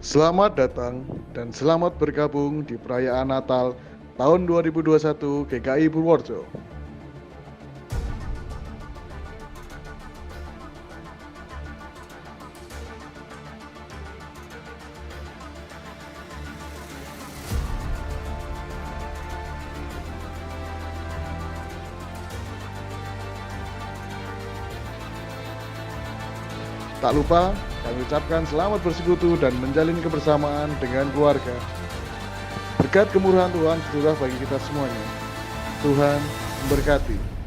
Selamat datang dan selamat bergabung di perayaan Natal tahun 2021 GKI Purworejo. Tak lupa, kami ucapkan selamat bersekutu dan menjalin kebersamaan dengan keluarga. Berkat kemurahan Tuhan sejahtera bagi kita semuanya. Tuhan memberkati.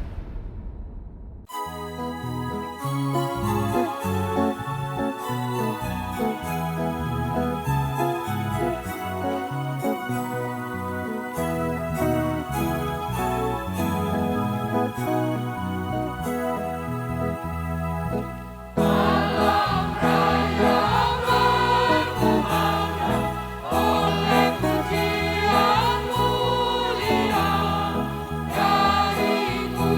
Oleh pujian mulia dari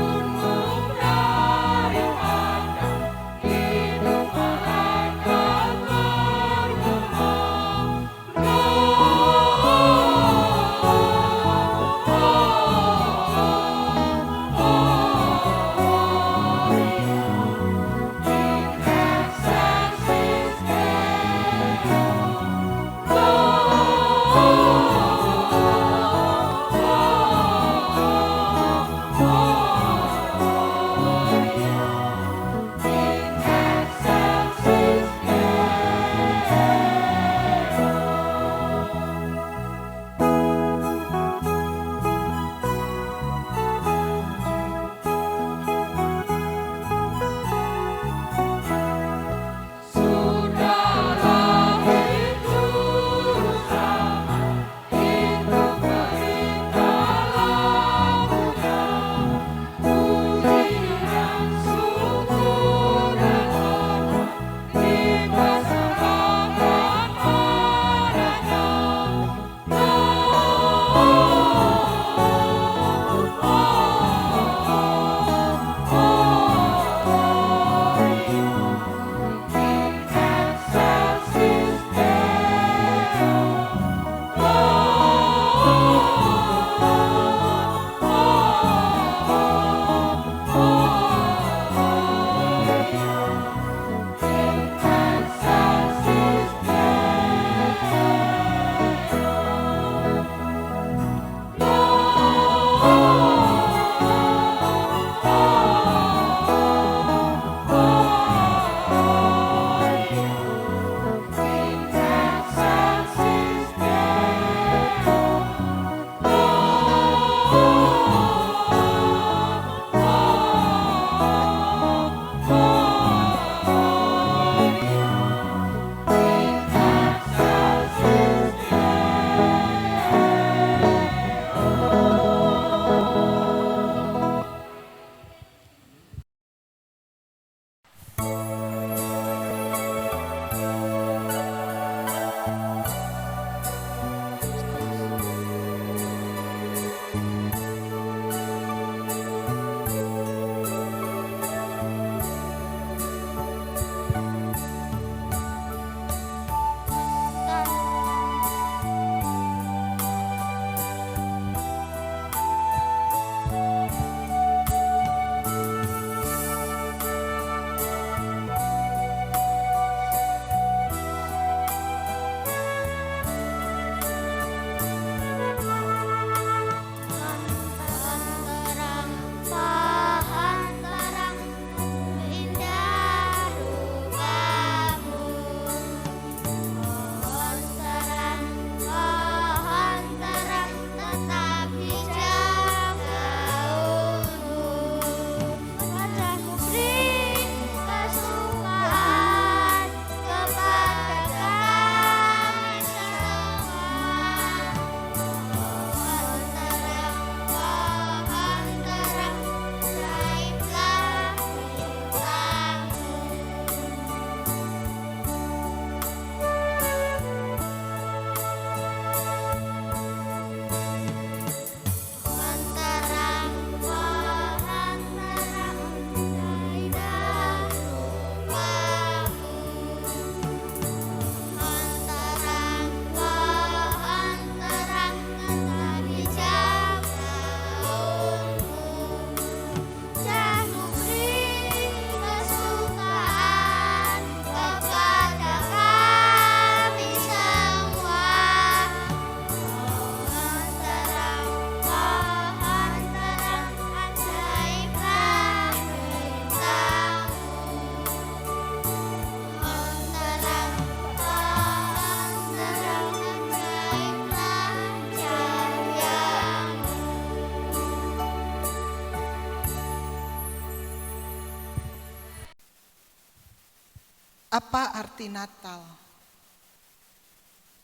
Apa arti Natal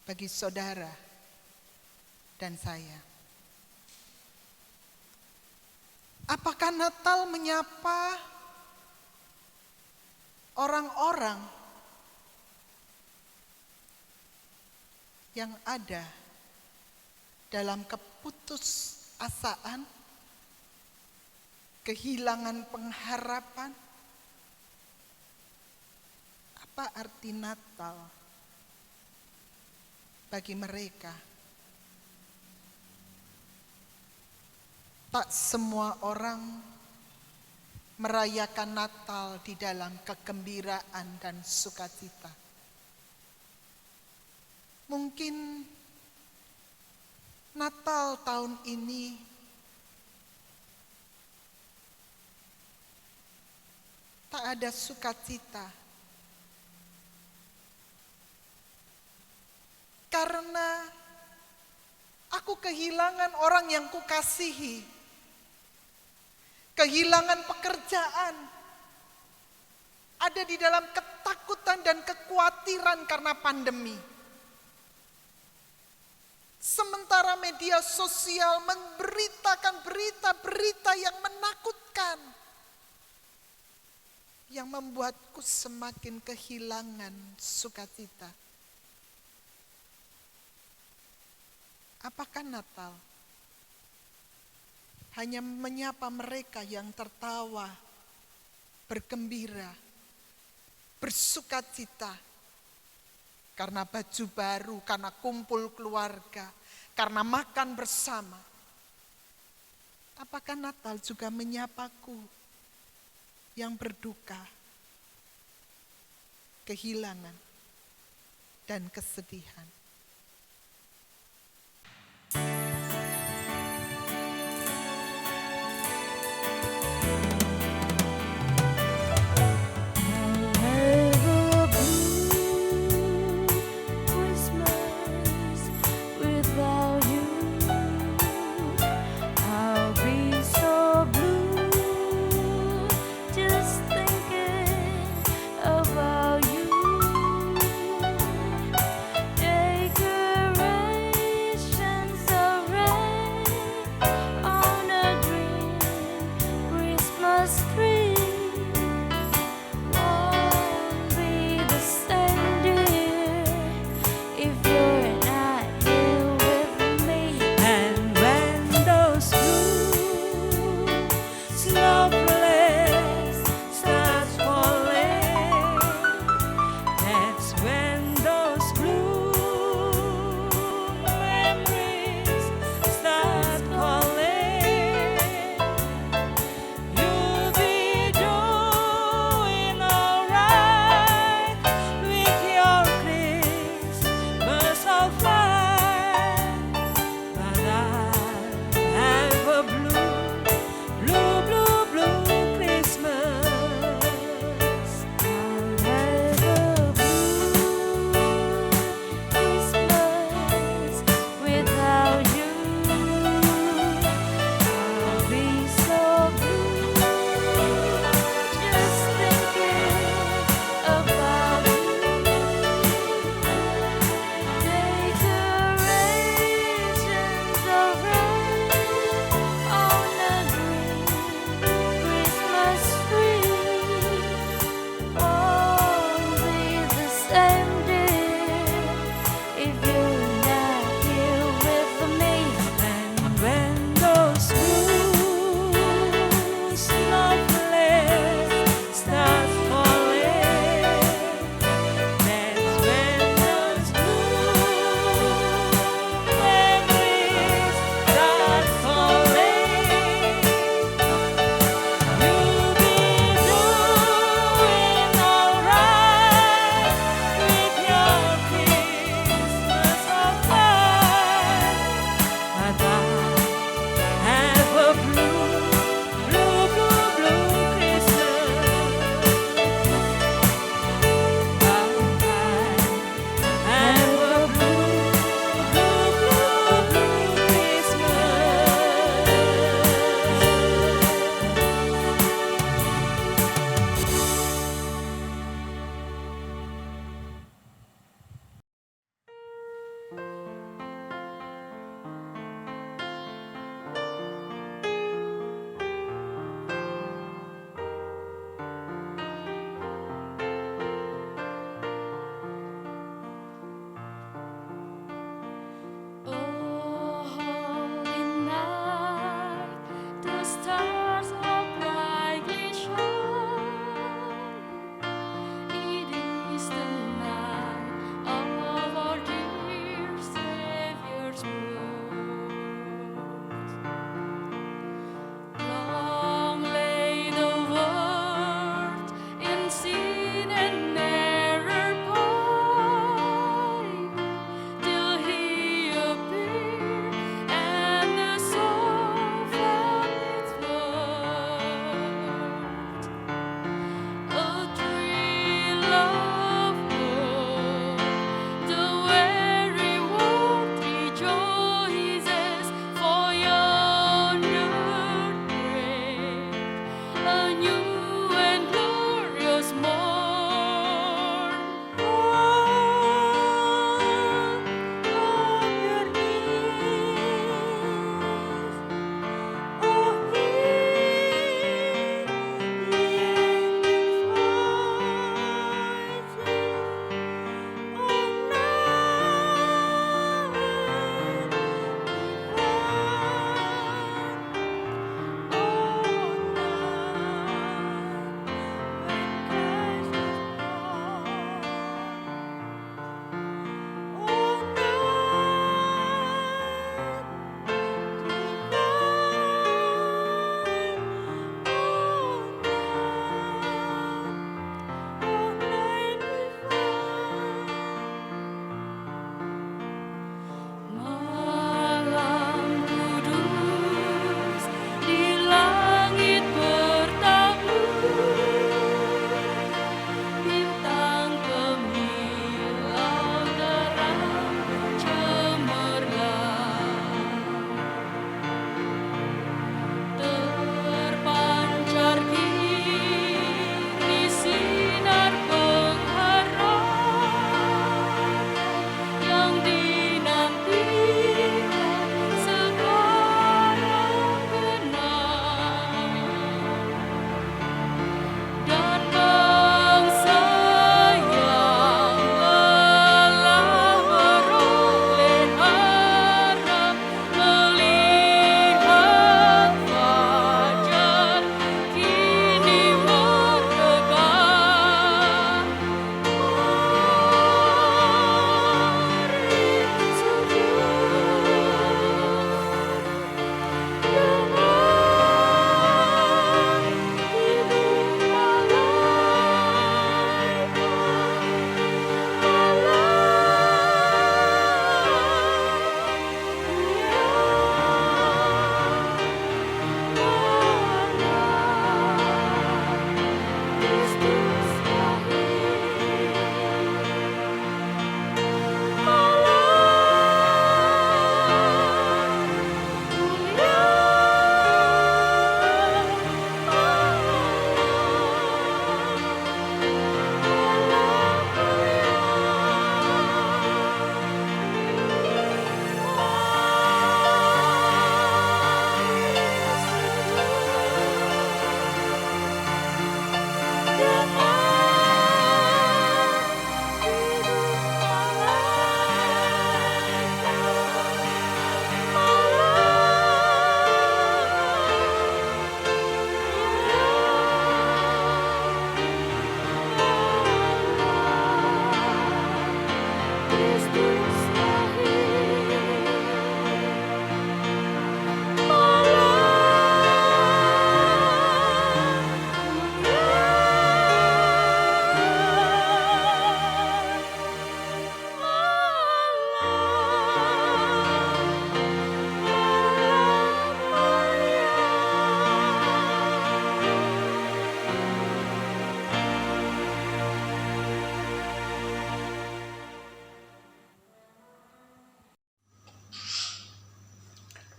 bagi saudara dan saya? Apakah Natal menyapa orang-orang yang ada dalam keputusasaan, kehilangan pengharapan? Apa arti Natal bagi mereka? Tak semua orang merayakan Natal di dalam kegembiraan dan sukacita. Mungkin Natal tahun ini tak ada sukacita. Karena aku kehilangan orang yang kukasihi, kehilangan pekerjaan, ada di dalam ketakutan dan kekhawatiran karena pandemi. Sementara media sosial memberitakan berita-berita yang menakutkan, yang membuatku semakin kehilangan sukacita. Apakah Natal hanya menyapa mereka yang tertawa, bergembira, bersukacita karena baju baru, karena kumpul keluarga, karena makan bersama? Apakah Natal juga menyapaku yang berduka, kehilangan, dan kesedihan? Day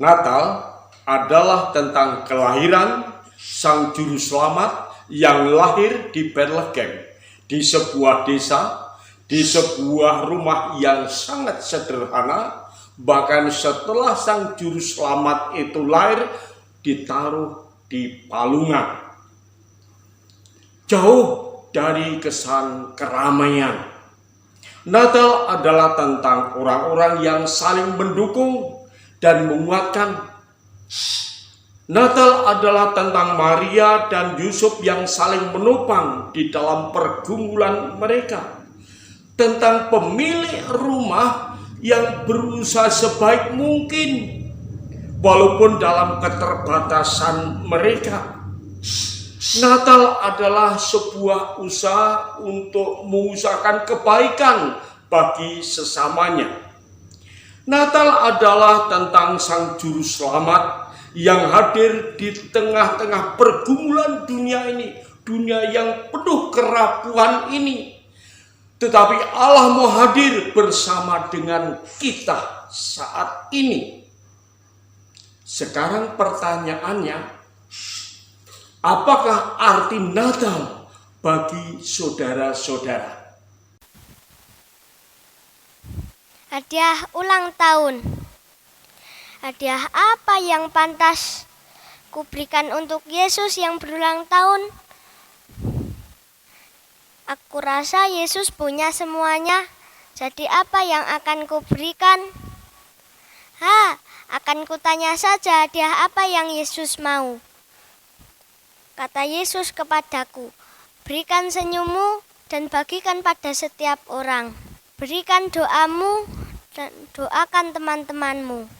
Natal adalah tentang kelahiran Sang Juru Selamat yang lahir di Bethlehem, di sebuah desa, di sebuah rumah yang sangat sederhana. Bahkan setelah Sang Juru Selamat itu lahir, ditaruh di palungan. Jauh dari kesan keramaian. Natal adalah tentang orang-orang yang saling mendukung dan menguatkan. Natal adalah tentang Maria dan Yusuf yang saling menopang di dalam pergumulan mereka. Tentang pemilik rumah yang berusaha sebaik mungkin walaupun dalam keterbatasan mereka. Natal adalah sebuah usaha untuk mengusahakan kebaikan bagi sesamanya. Natal adalah tentang Sang Juru Selamat yang hadir di tengah-tengah pergumulan dunia ini, dunia yang penuh kerapuhan ini. Tetapi Allah mau hadir bersama dengan kita saat ini. Sekarang pertanyaannya, apakah arti Natal bagi saudara-saudara? Hadiah ulang tahun. Hadiah apa yang pantas kuberikan untuk Yesus yang berulang tahun? Aku rasa Yesus punya semuanya. Jadi apa yang akan kuberikan? Akan kutanya saja hadiah apa yang Yesus mau. Kata Yesus kepadaku, berikan senyummu dan bagikan pada setiap orang. Berikan doamu dan doakan teman-temanmu.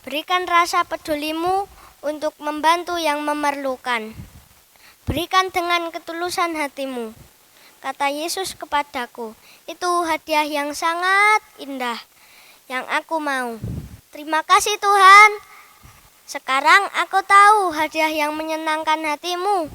Berikan rasa pedulimu untuk membantu yang memerlukan. Berikan dengan ketulusan hatimu. Kata Yesus kepadaku, itu hadiah yang sangat indah yang aku mau. Terima kasih Tuhan. Sekarang aku tahu hadiah yang menyenangkan hatimu.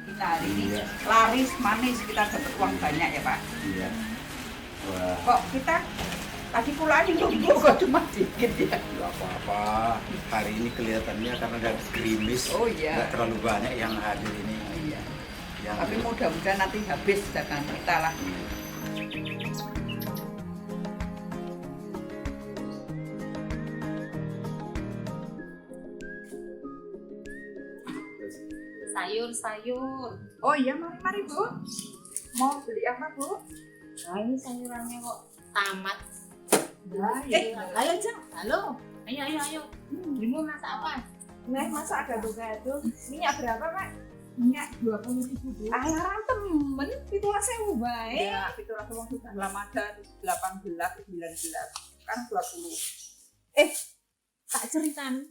Kita hari ini laris manis, kita dapat uang banyak ya Pak. Iya. Wah, Kok kita tadi pulang nunggu kok cuma dikit ya. nggak apa-apa. Hari ini kelihatannya karena ada gerimis, Oh iya. nggak terlalu banyak yang hadir ini. Iya. Yang Tapi mudah-mudahan nanti habis dagangan kita lah. Sayur. Oh iya, mari Bu. Mau beli apa Bu? Nah ini sayurannya kok tamat. Ayo Jeng. Halo. Ayo. Ibu masak apa? Nah, masa gado-gado. Minyak berapa Pak? Minyak 20.000 Bu. Alah temen, itu rasanya baik. Ya, itu rasa uang sudah Ramadan 18, 19, kan 20. Tak ceritain.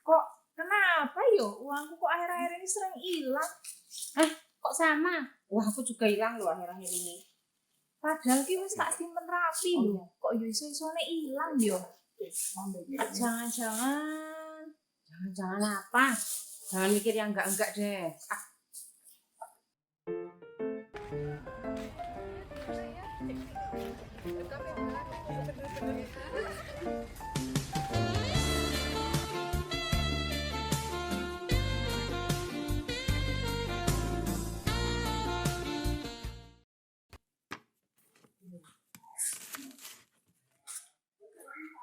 Kok kenapa yo? Uangku kok akhir-akhir ini sering hilang. Kok sama? Wah aku juga hilang loh akhir-akhir ini. Padahal ki wis tak simpen rapi lho. Kok yo iso-isone hilang yo? Jangan apa? Jangan mikir yang enggak deh.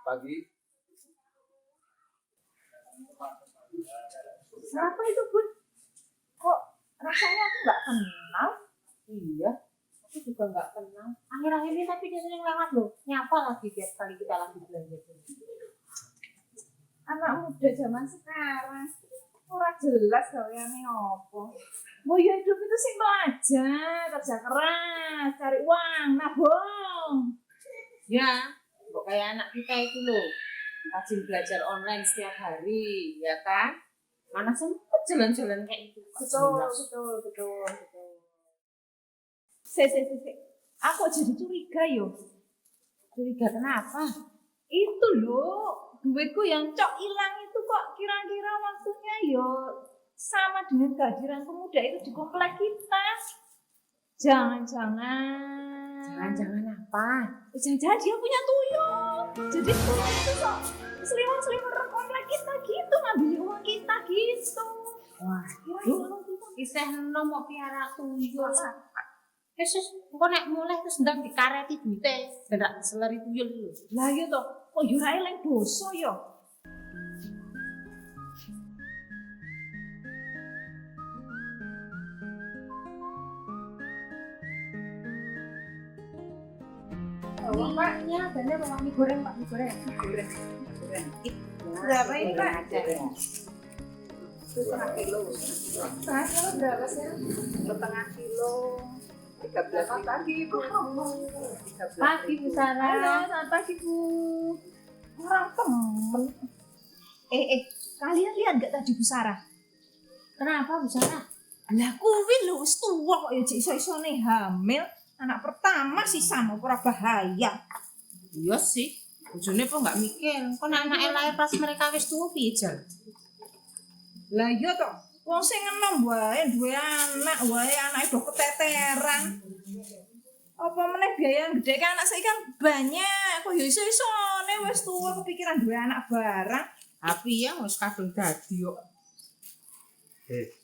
pagi. Siapa itu Bun? Kok rasanya aku nggak kenal? Iya. Aku juga nggak kenal. Akhir-akhir ini tapi dia sering lewat loh. Nyapa lagi tiap kali kita lagi belanja. Anak muda zaman sekarang ora jelas gaweane opo. Mau ya hidup itu simpel aja, kerja keras, cari uang, nabung. Ya, kok kayak anak kita itu loh. Rajin belajar online setiap hari, ya kan? Mana sempet jalan-jalan kayak itu. Betul. Se. Aku jadi curiga yo. Curiga kenapa? Itu loh, duitku yang cok hilang itu kok kira-kira waktunya yo sama dengan kehadiran pemuda itu di komplek kita. Jangan-jangan apa? Jangan-jangan dia punya tuyul. Jadi tuyul itu kok selimut-selimut komplek kita gitu, ngambil uang kita gitu. Wah, Kira-kira isih eno mau piara tuyul. Yesus, kok nek mulai terus ndang dikareti duite, ndak seleri tuyul lho. lah yo toh, kok yo ra eleng dosa yo. Pak, ya, bener mau mie goreng, Pak, mie goreng. Berapa ini Pak? Setengah kilo. Setengah kilo berapa sih? Setengah kilo 13 pagi Bu. 13 Pagi Bu Sarah. Halo, selamat pagi Bu. Orang temen. Kalian lihat gak tadi Bu Sarah? Kenapa Bu Sarah? Lah kuwi lho wis tuwa kok ya jek iso-isone hamil. Anak pertama sih sama ora bahaya. Iya sih. Bojone kok nggak mikir. Kok anake lahir pas mereka wis tuwa piye jan? Lah iya toh, wong sing enom wae duwe anak wae anake do keteteran. Apa meneh biaya yang gede kan anak saya kan banyak. Kok ya iso-isone wis tuwa kepikiran duwe anak barang. Tapi ya wis kadung dadi kok.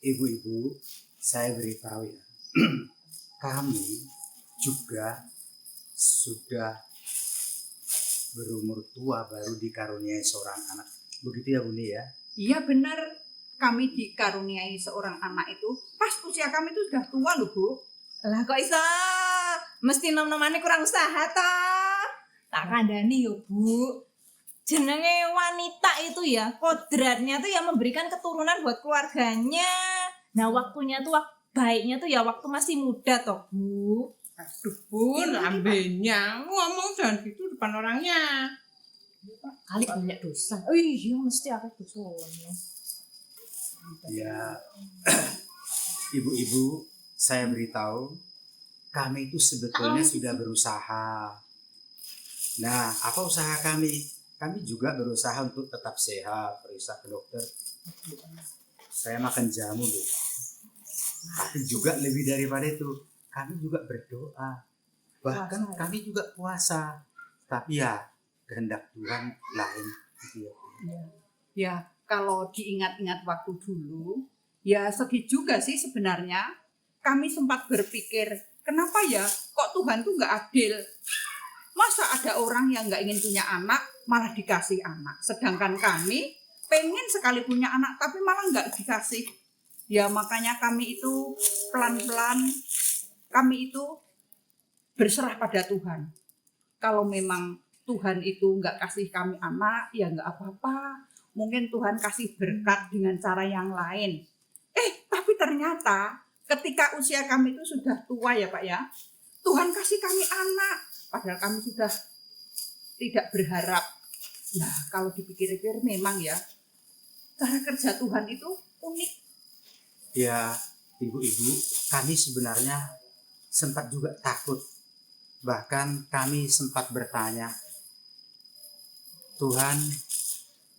Ibu-ibu, saya beritahu ya, kami juga sudah berumur tua baru dikaruniai seorang anak. Begitu ya Buni ya? Iya benar, kami dikaruniai seorang anak itu pas usia kami itu sudah tua loh Bu. Lah kok iso? Mesti nom-nomane kurang usaha toh. Tak kandani yo Bu. Jenenge wanita itu ya, kodratnya tuh ya memberikan keturunan buat keluarganya. Nah waktunya tuh baiknya tuh ya waktu masih muda toh Bu. Aduh Bun, lambenya ngomong jangan gitu depan orangnya. Kali banyak dosa. Oh iya mesti aku dosanya. Ya, ibu-ibu, saya beritahu, kami itu sebetulnya sudah berusaha. Nah, apa usaha kami? kami juga berusaha untuk tetap sehat, periksa ke dokter. Saya makan jamu loh. Tapi juga lebih daripada itu, kami juga berdoa. Bahkan kami juga puasa. Tapi ya kehendak Tuhan lain gitu ya. Ya, kalau diingat-ingat waktu dulu, ya sedih juga sih sebenarnya. Kami sempat berpikir, kenapa ya kok Tuhan tuh nggak adil? Masa ada orang yang nggak ingin punya anak, malah dikasih anak. Sedangkan kami pengen sekali punya anak, tapi malah nggak dikasih. Ya makanya kami itu pelan-pelan, kami itu berserah pada Tuhan. Kalau memang Tuhan itu nggak kasih kami anak, ya nggak apa-apa. Mungkin Tuhan kasih berkat dengan cara yang lain. Tapi ternyata ketika usia kami itu sudah tua ya Pak ya, Tuhan kasih kami anak. Padahal kami sudah tidak berharap. Nah, kalau dipikir-pikir memang ya, cara kerja Tuhan itu unik. Ya, ibu-ibu, kami sebenarnya sempat juga takut. Bahkan kami sempat bertanya, Tuhan,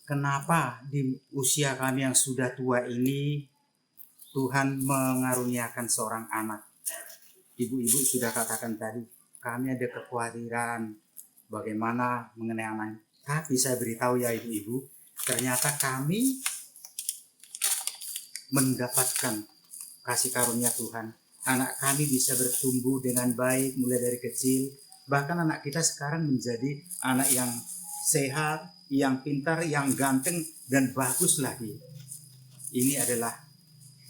kenapa di usia kami yang sudah tua ini, Tuhan mengaruniakan seorang anak? Ibu-ibu sudah katakan tadi, kami ada kekhawatiran bagaimana mengenai anak. Tapi saya beritahu ya ibu-ibu, ternyata kami mendapatkan kasih karunia Tuhan. Anak kami bisa bertumbuh dengan baik mulai dari kecil. Bahkan anak kita sekarang menjadi anak yang sehat, yang pintar, yang ganteng, dan bagus lagi. Ini adalah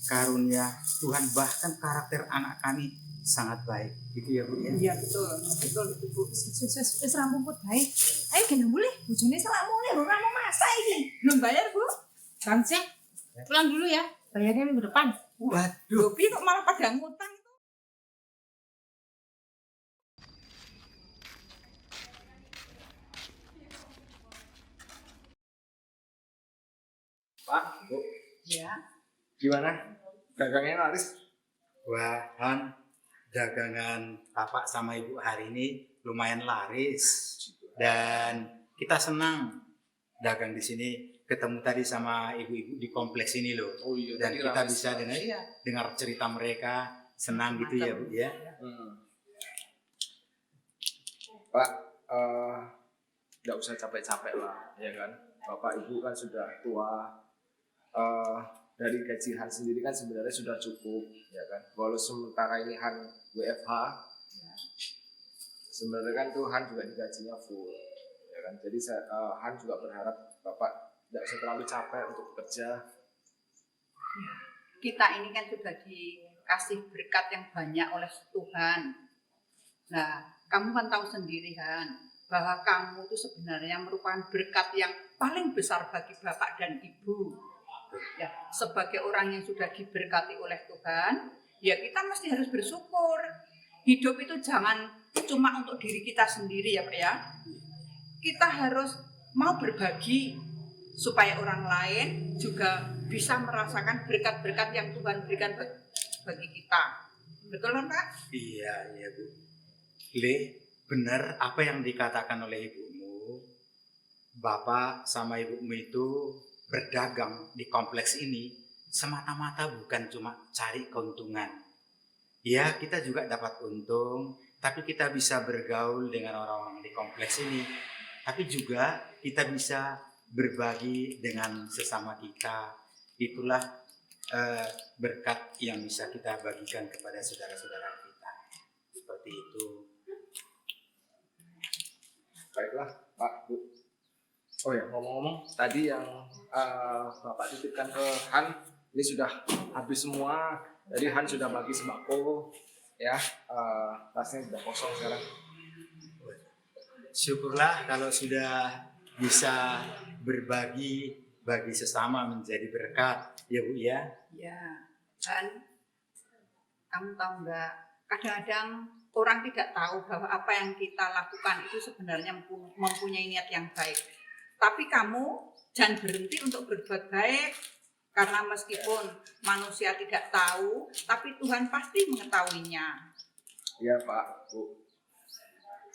karunia Tuhan. Bahkan karakter anak kami sangat baik. Gitu ya Bu ya? Iya betul, betul itu Bu. Wis rampung put baik. Ayo kena boleh, bojone selak mulai ora mau masak iki. Belum bayar, Bu. Bang Cek, pulang dulu ya. Bayarnya minggu depan. Waduh. Lopi kok malah pada ngutang itu. Pak, Bu, Ya. gimana? Dagangnya laris? Wah, Han, dagangan Bapak sama Ibu hari ini lumayan laris. Dan kita senang dagang di sini, ketemu tadi sama ibu-ibu di kompleks ini loh. Oh iya, Dan tadi kita laris. bisa dengar cerita mereka, senang gitu ya Bu ya. Pak, nggak usah capek-capek lah, ya kan? Bapak Ibu kan sudah tua. Dari gaji Han sendiri kan sebenarnya sudah cukup, ya kan? Walau sementara ini Han WFH, sebenarnya kan tuh Han juga digajinya full, ya kan? Jadi Han juga berharap Bapak tidak usah terlalu capek untuk bekerja. Kita ini kan sudah dikasih berkat yang banyak oleh Tuhan. Nah, kamu kan tahu sendiri kan, bahwa kamu itu sebenarnya merupakan berkat yang paling besar bagi Bapak dan Ibu. Ya, sebagai orang yang sudah diberkati oleh Tuhan, ya kita mesti harus bersyukur. Hidup itu jangan cuma untuk diri kita sendiri ya Pak ya. Kita harus mau berbagi supaya orang lain juga bisa merasakan berkat-berkat yang Tuhan berikan bagi kita. Betul kan Pak? Iya Bu. Le, benar apa yang dikatakan oleh ibumu. Bapak sama ibumu itu berdagang di kompleks ini semata-mata bukan cuma cari keuntungan. Ya, kita juga dapat untung, tapi kita bisa bergaul dengan orang-orang di kompleks ini. Tapi juga kita bisa berbagi dengan sesama kita. Itulah berkat yang bisa kita bagikan kepada saudara-saudara kita. Seperti itu. Baiklah, Pak, Bu. Oh ya, ngomong-ngomong, tadi yang Bapak titipkan ke Han, ini sudah habis semua. Jadi Han sudah bagi sembako, ya, tasnya sudah kosong sekarang. Syukurlah kalau sudah bisa berbagi bagi sesama menjadi berkat, ya Bu ya. Ya, dan kamu tahu nggak, kadang-kadang orang tidak tahu bahwa apa yang kita lakukan itu sebenarnya mempunyai niat yang baik. Tapi kamu jangan berhenti untuk berbuat baik, karena meskipun manusia tidak tahu, tapi Tuhan pasti mengetahuinya. Iya Pak, Bu.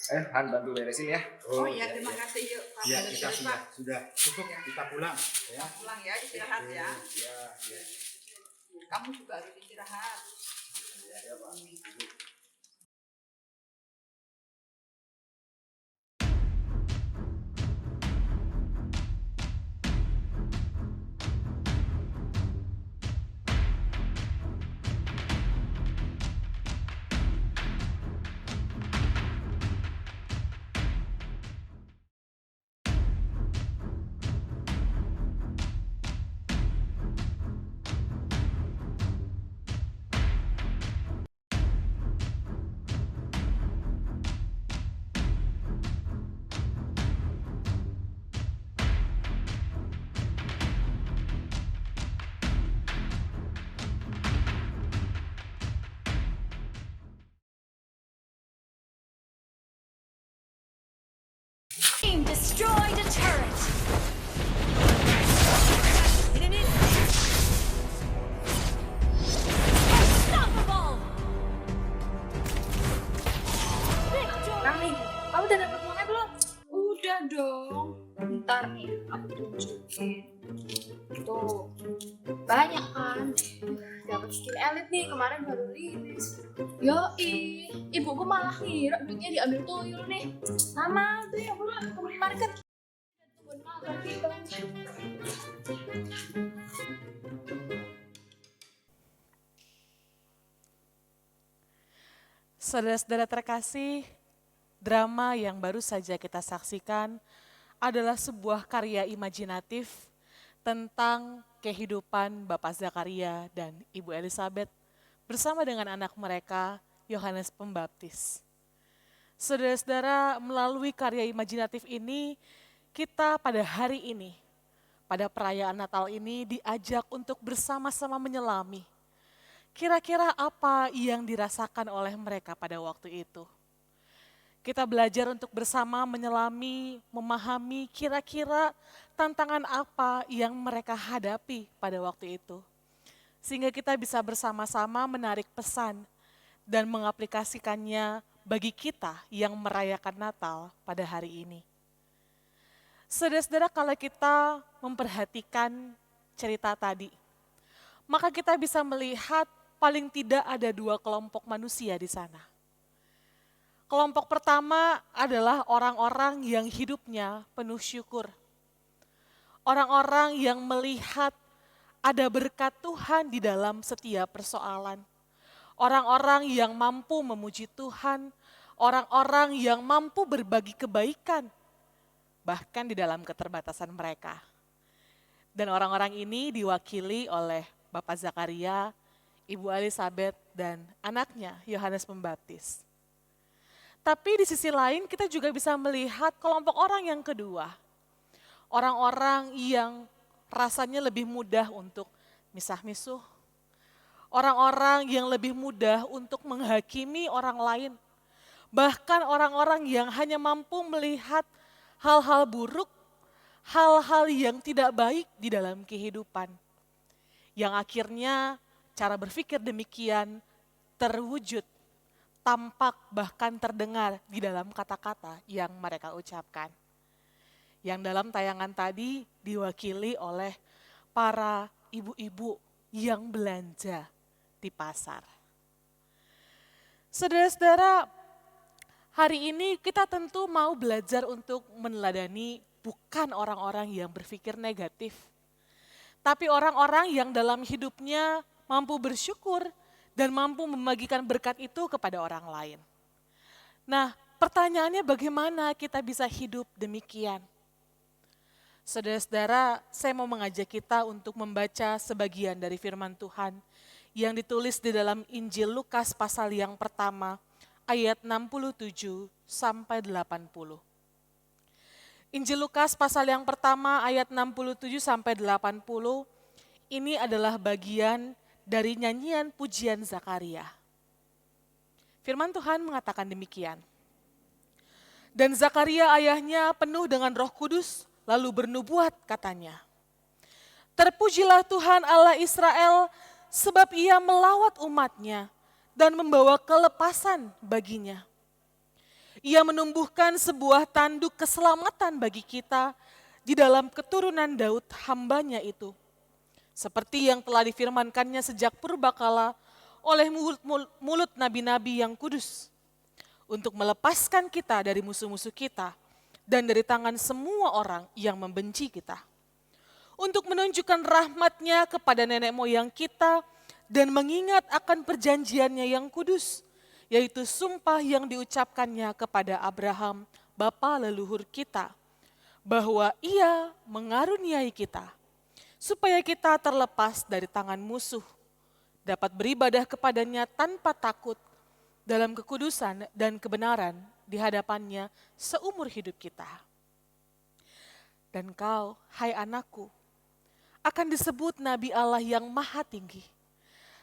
Han bantu beresin ya. Oh iya, terima kasih. Yuk, Ya, Pak. kita sudah cukup, kita pulang. Ya. Pulang ya, istirahat ya. Ya, ya. Kamu juga harus istirahat. Ya, Pak. Team destroyed a turret. Unstoppable. Nang nih, kamu udah dapet uangnya belum? Udah dong. Bentar nih, aku tunjukin. Tuh, banyak kan? Dapat skill elit nih, kemarin baru rilis. Yoi, ibuku malah ngira duitnya diambil tuyul nih. Sama tuh yang buruan ke minimarket. Kebun makan gitu. Saudara-saudara terkasih, drama yang baru saja kita saksikan adalah sebuah karya imajinatif tentang kehidupan Bapak Zakaria dan Ibu Elizabeth bersama dengan anak mereka, Yohanes Pembaptis. Saudara-saudara, melalui karya imajinatif ini, kita pada hari ini, pada perayaan Natal ini diajak untuk bersama-sama menyelami. Kira-kira apa yang dirasakan oleh mereka pada waktu itu? Kita belajar untuk bersama menyelami, memahami kira-kira tantangan apa yang mereka hadapi pada waktu itu. Sehingga kita bisa bersama-sama menarik pesan dan mengaplikasikannya bagi kita yang merayakan Natal pada hari ini. Saudara-saudara, kalau kita memperhatikan cerita tadi, maka kita bisa melihat paling tidak ada dua kelompok manusia di sana. Kelompok pertama adalah orang-orang yang hidupnya penuh syukur. Orang-orang yang melihat ada berkat Tuhan di dalam setiap persoalan. Orang-orang yang mampu memuji Tuhan, orang-orang yang mampu berbagi kebaikan, bahkan di dalam keterbatasan mereka. Dan orang-orang ini diwakili oleh Bapak Zakaria, Ibu Elizabeth, dan anaknya Yohanes Pembaptis. Tapi di sisi lain kita juga bisa melihat kelompok orang yang kedua. Orang-orang yang rasanya lebih mudah untuk misah-misuh. Orang-orang yang lebih mudah untuk menghakimi orang lain. Bahkan orang-orang yang hanya mampu melihat hal-hal buruk, hal-hal yang tidak baik di dalam kehidupan. Yang akhirnya cara berpikir demikian terwujud, tampak bahkan terdengar di dalam kata-kata yang mereka ucapkan. Yang dalam tayangan tadi diwakili oleh para ibu-ibu yang belanja di pasar. Saudara-saudara, hari ini kita tentu mau belajar untuk meneladani bukan orang-orang yang berpikir negatif, tapi orang-orang yang dalam hidupnya mampu bersyukur dan mampu membagikan berkat itu kepada orang lain. Nah, pertanyaannya bagaimana kita bisa hidup demikian? Saudara-saudara, saya mau mengajak kita untuk membaca sebagian dari firman Tuhan yang ditulis di dalam Injil Lukas pasal yang pertama, ayat 67 sampai 80. Injil Lukas pasal yang pertama ayat 67 sampai 80, ini adalah bagian dari nyanyian pujian Zakaria. Firman Tuhan mengatakan demikian. Dan Zakaria ayahnya penuh dengan Roh Kudus, lalu bernubuat katanya. Terpujilah Tuhan Allah Israel, sebab ia melawat umatnya dan membawa kelepasan baginya. Ia menumbuhkan sebuah tanduk keselamatan bagi kita di dalam keturunan Daud hambanya itu. Seperti yang telah difirmankannya sejak purbakala oleh mulut nabi-nabi yang kudus. Untuk melepaskan kita dari musuh-musuh kita dan dari tangan semua orang yang membenci kita. Untuk menunjukkan rahmat-Nya kepada nenek moyang kita dan mengingat akan perjanjiannya yang kudus, yaitu sumpah yang diucapkannya kepada Abraham, bapa leluhur kita, bahwa Ia mengaruniai kita, supaya kita terlepas dari tangan musuh, dapat beribadah kepadanya tanpa takut, dalam kekudusan dan kebenaran di hadapannya seumur hidup kita. Dan kau, hai anakku, akan disebut Nabi Allah yang Maha Tinggi,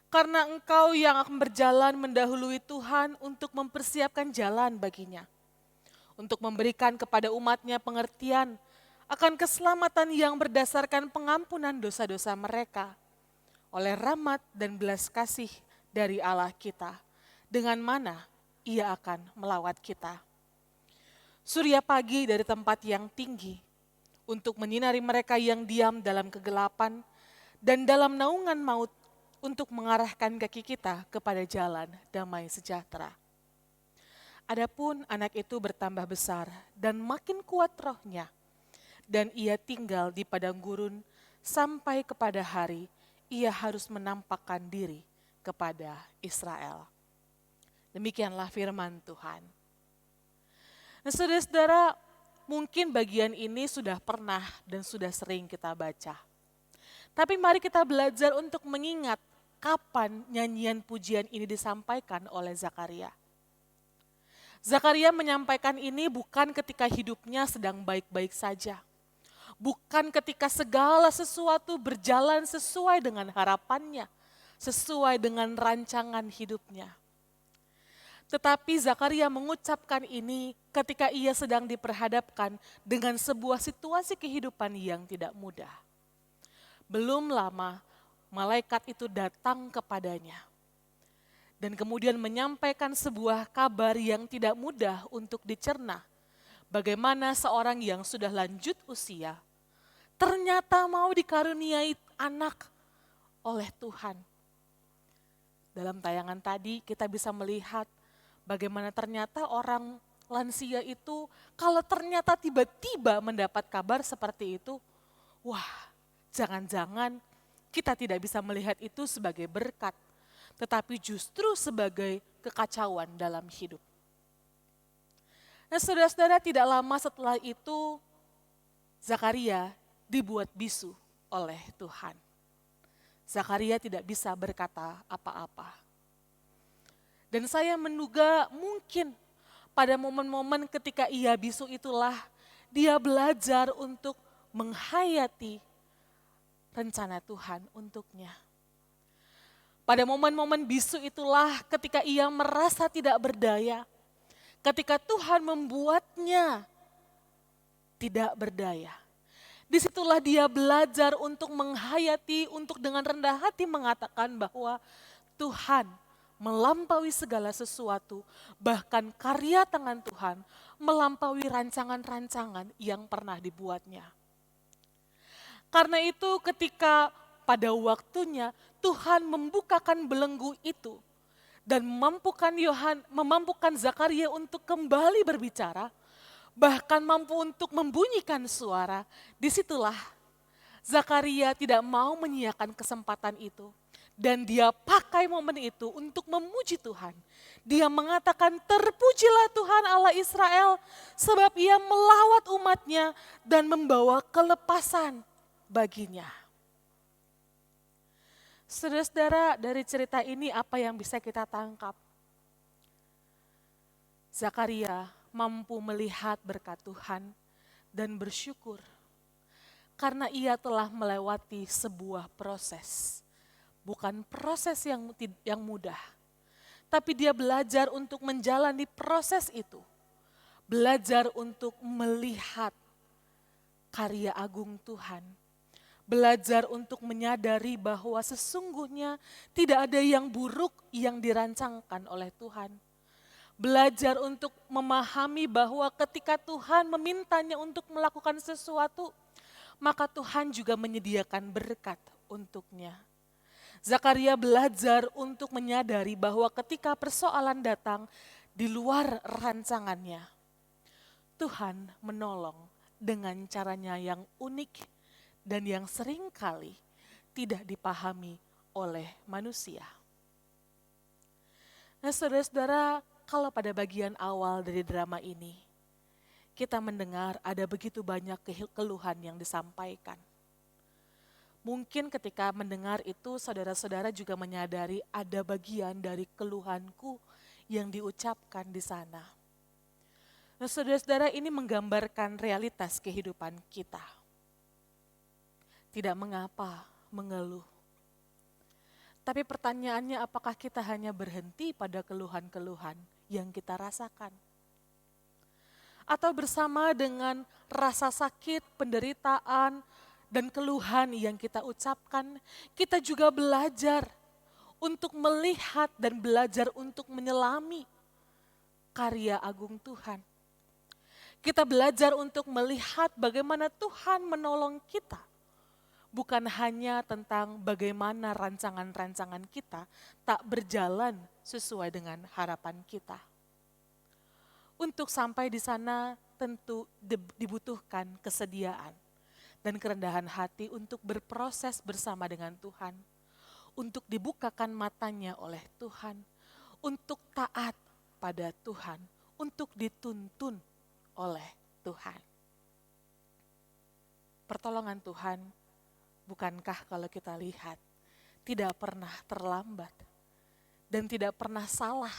karena engkau yang akan berjalan mendahului Tuhan untuk mempersiapkan jalan baginya, untuk memberikan kepada umatnya pengertian akan keselamatan yang berdasarkan pengampunan dosa-dosa mereka, oleh rahmat dan belas kasih dari Allah kita, dengan mana Ia akan melawat kita. Surya pagi dari tempat yang tinggi, untuk menyinari mereka yang diam dalam kegelapan dan dalam naungan maut, untuk mengarahkan kaki kita kepada jalan damai sejahtera. Adapun anak itu bertambah besar dan makin kuat rohnya, dan ia tinggal di padang gurun sampai kepada hari ia harus menampakkan diri kepada Israel. Demikianlah firman Tuhan. Nah, saudara-saudara, mungkin bagian ini sudah pernah dan sudah sering kita baca. Tapi mari kita belajar untuk mengingat kapan nyanyian pujian ini disampaikan oleh Zakaria. Zakaria menyampaikan ini bukan ketika hidupnya sedang baik-baik saja. Bukan ketika segala sesuatu berjalan sesuai dengan harapannya, sesuai dengan rancangan hidupnya. Tetapi Zakaria mengucapkan ini ketika ia sedang diperhadapkan dengan sebuah situasi kehidupan yang tidak mudah. Belum lama, malaikat itu datang kepadanya dan kemudian menyampaikan sebuah kabar yang tidak mudah untuk dicerna. Bagaimana seorang yang sudah lanjut usia ternyata mau dikaruniai anak oleh Tuhan. Dalam tayangan tadi kita bisa melihat bagaimana ternyata orang lansia itu kalau ternyata tiba-tiba mendapat kabar seperti itu, wah, jangan-jangan kita tidak bisa melihat itu sebagai berkat, tetapi justru sebagai kekacauan dalam hidup. Nah, saudara-saudara, tidak lama setelah itu Zakaria dibuat bisu oleh Tuhan. Zakaria tidak bisa berkata apa-apa. Dan saya menduga mungkin pada momen-momen ketika ia bisu itulah dia belajar untuk menghayati rencana Tuhan untuknya. Pada momen-momen bisu itulah ketika ia merasa tidak berdaya, ketika Tuhan membuatnya tidak berdaya. Disitulah dia belajar untuk menghayati, untuk dengan rendah hati mengatakan bahwa Tuhan melampaui segala sesuatu, bahkan karya tangan Tuhan melampaui rancangan-rancangan yang pernah dibuatnya. Karena itu ketika pada waktunya Tuhan membukakan belenggu itu dan memampukan Zakaria untuk kembali berbicara, bahkan mampu untuk membunyikan suara, disitulah Zakaria tidak mau menyiapkan kesempatan itu. Dan dia pakai momen itu untuk memuji Tuhan. Dia mengatakan, terpujilah Tuhan Allah Israel, sebab ia melawat umatnya dan membawa kelepasan baginya. Saudara-saudara, dari cerita ini apa yang bisa kita tangkap? Zakaria mampu melihat berkat Tuhan dan bersyukur karena ia telah melewati sebuah proses. Bukan proses yang mudah, tapi dia belajar untuk menjalani proses itu. Belajar untuk melihat karya agung Tuhan. Belajar untuk menyadari bahwa sesungguhnya tidak ada yang buruk yang dirancangkan oleh Tuhan. Belajar untuk memahami bahwa ketika Tuhan memintanya untuk melakukan sesuatu, maka Tuhan juga menyediakan berkat untuknya. Zakaria belajar untuk menyadari bahwa ketika persoalan datang di luar rancangannya, Tuhan menolong dengan caranya yang unik dan yang seringkali tidak dipahami oleh manusia. Nah, saudara-saudara, kalau pada bagian awal dari drama ini, kita mendengar ada begitu banyak keluhan yang disampaikan. Mungkin ketika mendengar itu, saudara-saudara juga menyadari ada bagian dari keluhanku yang diucapkan di sana. Nah, saudara-saudara, ini menggambarkan realitas kehidupan kita. Tidak mengapa mengeluh. Tapi pertanyaannya, apakah kita hanya berhenti pada keluhan-keluhan yang kita rasakan? Atau bersama dengan rasa sakit, penderitaan, dan keluhan yang kita ucapkan, kita juga belajar untuk melihat dan belajar untuk menyelami karya agung Tuhan. Kita belajar untuk melihat bagaimana Tuhan menolong kita. Bukan hanya tentang bagaimana rancangan-rancangan kita tak berjalan sesuai dengan harapan kita. Untuk sampai di sana tentu dibutuhkan kesediaan dan kerendahan hati untuk berproses bersama dengan Tuhan. Untuk dibukakan matanya oleh Tuhan, untuk taat pada Tuhan, untuk dituntun oleh Tuhan. Pertolongan Tuhan, bukankah kalau kita lihat, tidak pernah terlambat dan tidak pernah salah.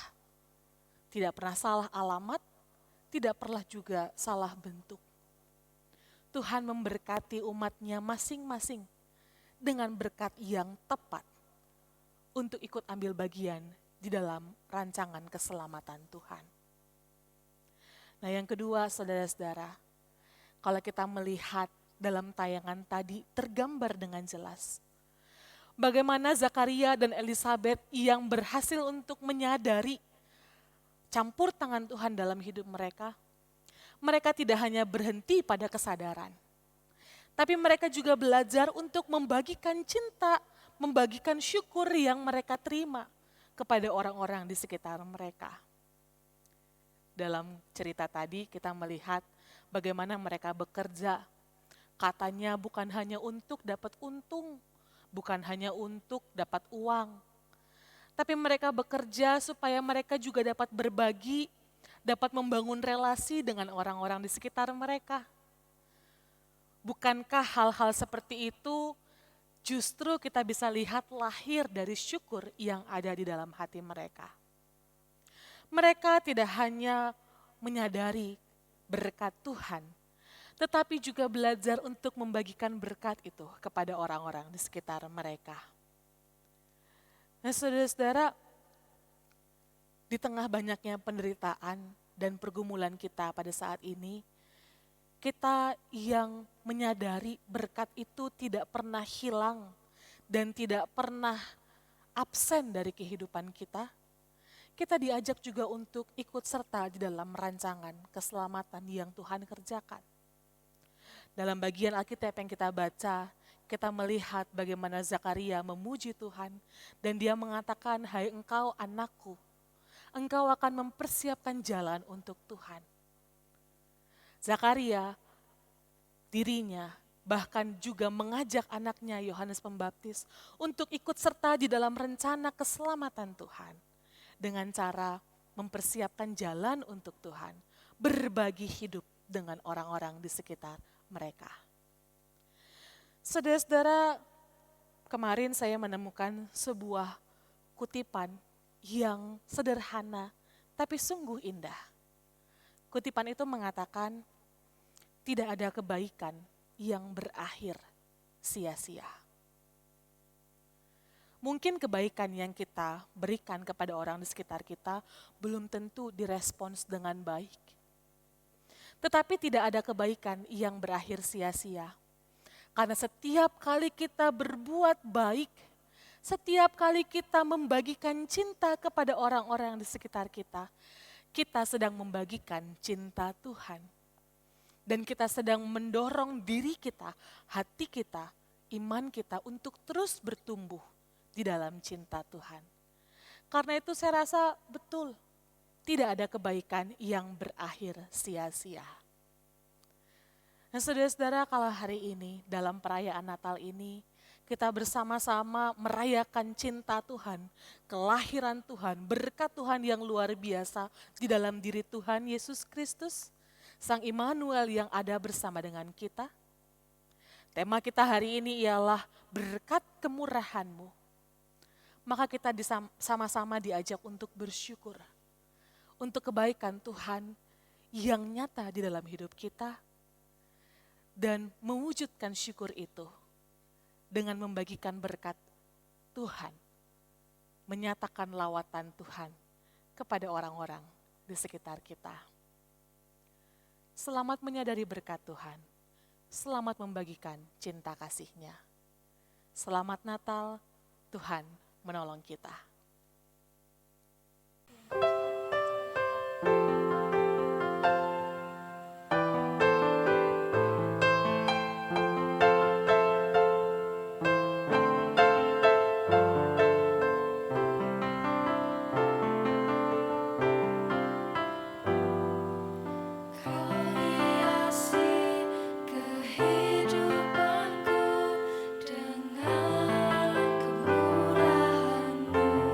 Tidak pernah salah alamat, tidak pernah juga salah bentuk. Tuhan memberkati umatnya masing-masing dengan berkat yang tepat untuk ikut ambil bagian di dalam rancangan keselamatan Tuhan. Nah, yang kedua, saudara-saudara, kalau kita melihat dalam tayangan tadi tergambar dengan jelas bagaimana Zakaria dan Elizabeth yang berhasil untuk menyadari campur tangan Tuhan dalam hidup mereka. Mereka tidak hanya berhenti pada kesadaran, tapi mereka juga belajar untuk membagikan cinta, membagikan syukur yang mereka terima kepada orang-orang di sekitar mereka. Dalam cerita tadi kita melihat bagaimana mereka bekerja. Katanya bukan hanya untuk dapat untung, bukan hanya untuk dapat uang, tapi mereka bekerja supaya mereka juga dapat berbagi, dapat membangun relasi dengan orang-orang di sekitar mereka. Bukankah hal-hal seperti itu justru kita bisa lihat lahir dari syukur yang ada di dalam hati mereka? Mereka tidak hanya menyadari berkat Tuhan, tetapi juga belajar untuk membagikan berkat itu kepada orang-orang di sekitar mereka. Nah, saudara-saudara, di tengah banyaknya penderitaan dan pergumulan kita pada saat ini, kita yang menyadari berkat itu tidak pernah hilang dan tidak pernah absen dari kehidupan kita, kita diajak juga untuk ikut serta di dalam rancangan keselamatan yang Tuhan kerjakan. Dalam bagian Alkitab yang kita baca, kita melihat bagaimana Zakaria memuji Tuhan dan dia mengatakan, "Hai engkau anakku, engkau akan mempersiapkan jalan untuk Tuhan." Zakaria, dirinya bahkan juga mengajak anaknya Yohanes Pembaptis untuk ikut serta di dalam rencana keselamatan Tuhan dengan cara mempersiapkan jalan untuk Tuhan, berbagi hidup dengan orang-orang di sekitar mereka. Saudara-saudara, kemarin saya menemukan sebuah kutipan yang sederhana tapi sungguh indah. Kutipan itu mengatakan, tidak ada kebaikan yang berakhir sia-sia. Mungkin kebaikan yang kita berikan kepada orang di sekitar kita belum tentu direspons dengan baik. Tetapi tidak ada kebaikan yang berakhir sia-sia. Karena setiap kali kita berbuat baik, setiap kali kita membagikan cinta kepada orang-orang di sekitar kita kita sedang membagikan cinta Tuhan. Dan kita sedang mendorong diri kita, hati kita, iman kita untuk terus bertumbuh di dalam cinta Tuhan. Karena itu saya rasa betul, tidak ada kebaikan yang berakhir sia-sia. Nah saudara-saudara, kalau hari ini dalam perayaan Natal ini kita bersama-sama merayakan cinta Tuhan, kelahiran Tuhan, berkat Tuhan yang luar biasa di dalam diri Tuhan Yesus Kristus, Sang Immanuel yang ada bersama dengan kita. Tema kita hari ini ialah berkat kemurahan-Mu. Maka kita sama-sama diajak untuk bersyukur untuk kebaikan Tuhan yang nyata di dalam hidup kita dan mewujudkan syukur itu dengan membagikan berkat Tuhan, menyatakan lawatan Tuhan kepada orang-orang di sekitar kita. Selamat menyadari berkat Tuhan, selamat membagikan cinta kasih-Nya. Selamat Natal, Tuhan menolong kita. Kehidupanku dengan kemurahan-Mu.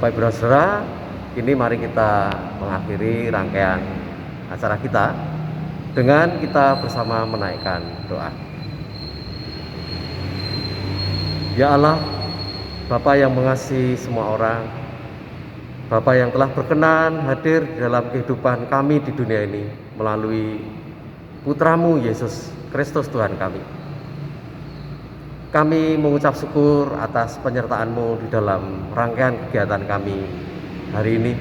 Bapak Ibu dan Saudara, kini mari kita mengakhiri rangkaian acara kita dengan kita bersama menaikkan doa. Ya Allah, Bapa yang mengasihi semua orang, Bapa yang telah berkenan hadir dalam kehidupan kami di dunia ini melalui Putramu Yesus Kristus Tuhan kami. Kami mengucap syukur atas penyertaan-Mu di dalam rangkaian kegiatan kami hari ini.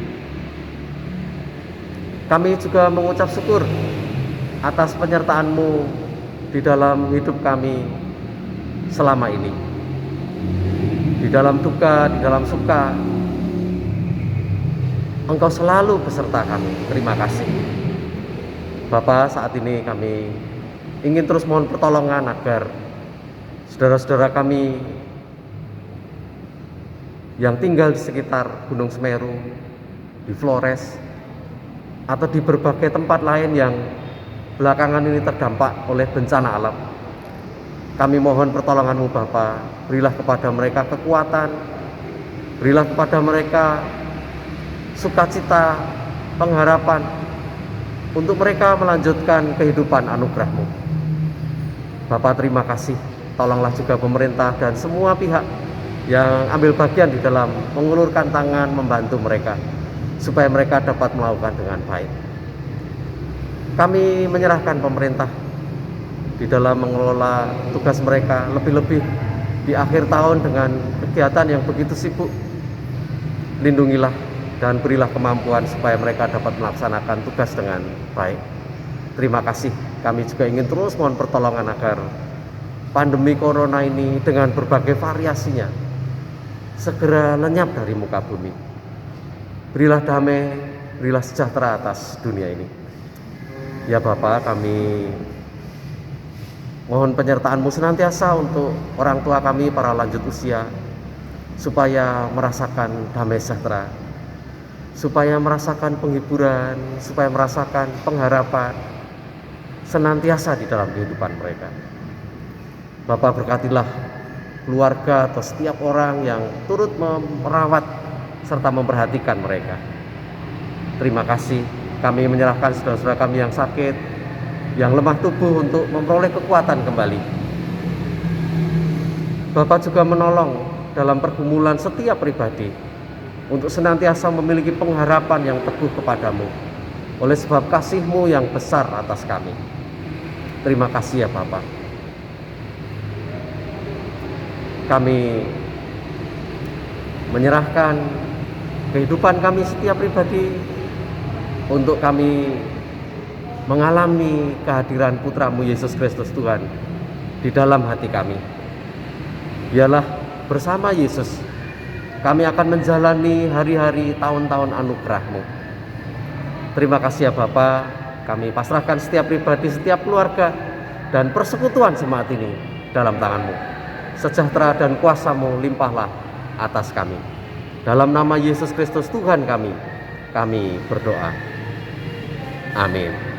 Kami juga mengucap syukur atas penyertaan-Mu di dalam hidup kami selama ini. Di dalam duka, di dalam suka, Engkau selalu beserta kami. Terima kasih. Bapa, saat ini kami ingin terus mohon pertolongan agar saudara-saudara kami yang tinggal di sekitar Gunung Semeru, di Flores, atau di berbagai tempat lain yang belakangan ini terdampak oleh bencana alam. Kami mohon pertolongan-Mu Bapa, berilah kepada mereka kekuatan, berilah kepada mereka sukacita, pengharapan, untuk mereka melanjutkan kehidupan anugerah-Mu. Bapa, terima kasih. Tolonglah juga pemerintah dan semua pihak yang ambil bagian di dalam mengulurkan tangan membantu mereka, supaya mereka dapat melakukan dengan baik. Kami menyerahkan pemerintah di dalam mengelola tugas mereka, lebih-lebih di akhir tahun dengan kegiatan yang begitu sibuk. Lindungilah dan berilah kemampuan supaya mereka dapat melaksanakan tugas dengan baik. Terima kasih. Kami juga ingin terus mohon pertolongan agar pandemi corona ini dengan berbagai variasinya segera lenyap dari muka bumi. Berilah damai, berilah sejahtera atas dunia ini. Ya Bapa, kami mohon penyertaan-Mu senantiasa untuk orang tua kami, para lanjut usia, supaya merasakan damai sejahtera, supaya merasakan penghiburan, supaya merasakan pengharapan senantiasa di dalam kehidupan mereka. Bapa, berkatilah keluarga atau setiap orang yang turut merawat serta memperhatikan mereka. Terima kasih. Kami menyerahkan saudara-saudara kami yang sakit, yang lemah tubuh untuk memperoleh kekuatan kembali. Bapak juga menolong dalam pergumulan setiap pribadi untuk senantiasa memiliki pengharapan yang teguh kepadamu oleh sebab kasih-Mu yang besar atas kami. Terima kasih ya Bapak. Kami menyerahkan kehidupan kami setiap pribadi untuk kami mengalami kehadiran Putramu Yesus Kristus Tuhan di dalam hati kami. Biarlah bersama Yesus kami akan menjalani hari-hari tahun-tahun anugerah-Mu. Terima kasih ya Bapa. Kami pasrahkan setiap pribadi, setiap keluarga dan persekutuan jemaat ini dalam tangan-Mu. Sejahtera dan kuasa-Mu limpahlah atas kami. Dalam nama Yesus Kristus Tuhan kami berdoa. Amin.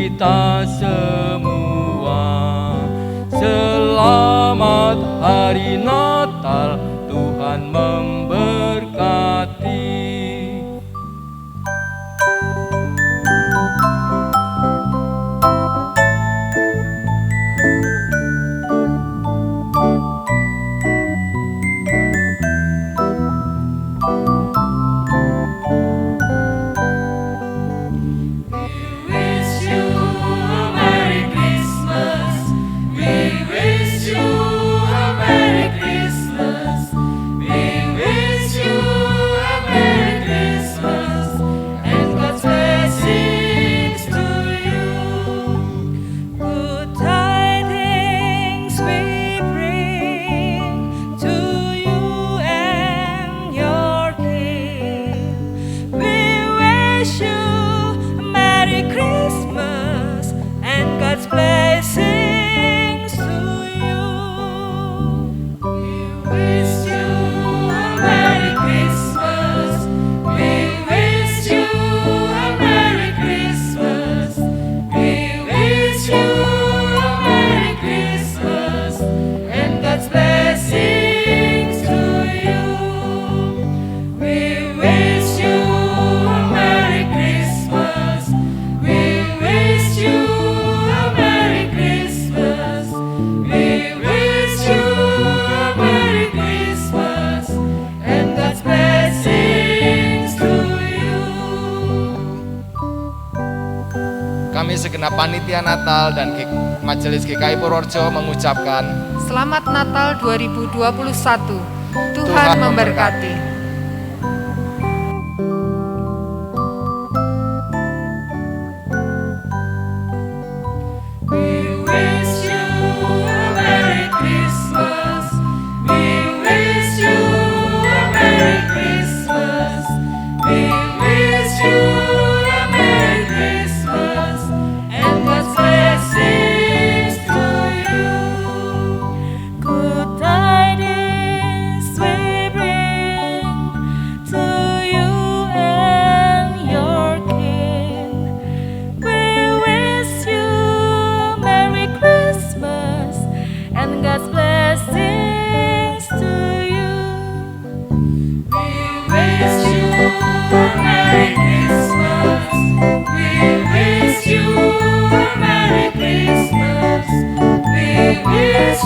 kita semua. Selamat Hari Natal, Tuhan memberkati. Kami segenap panitia Natal dan Majelis GKI Purworejo mengucapkan Selamat Natal 2021. Tuhan memberkati.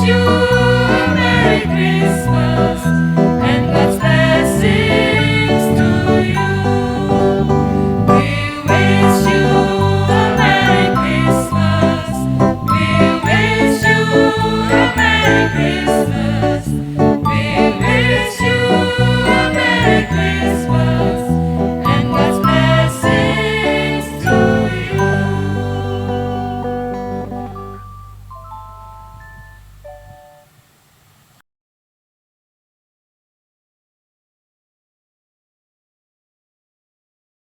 You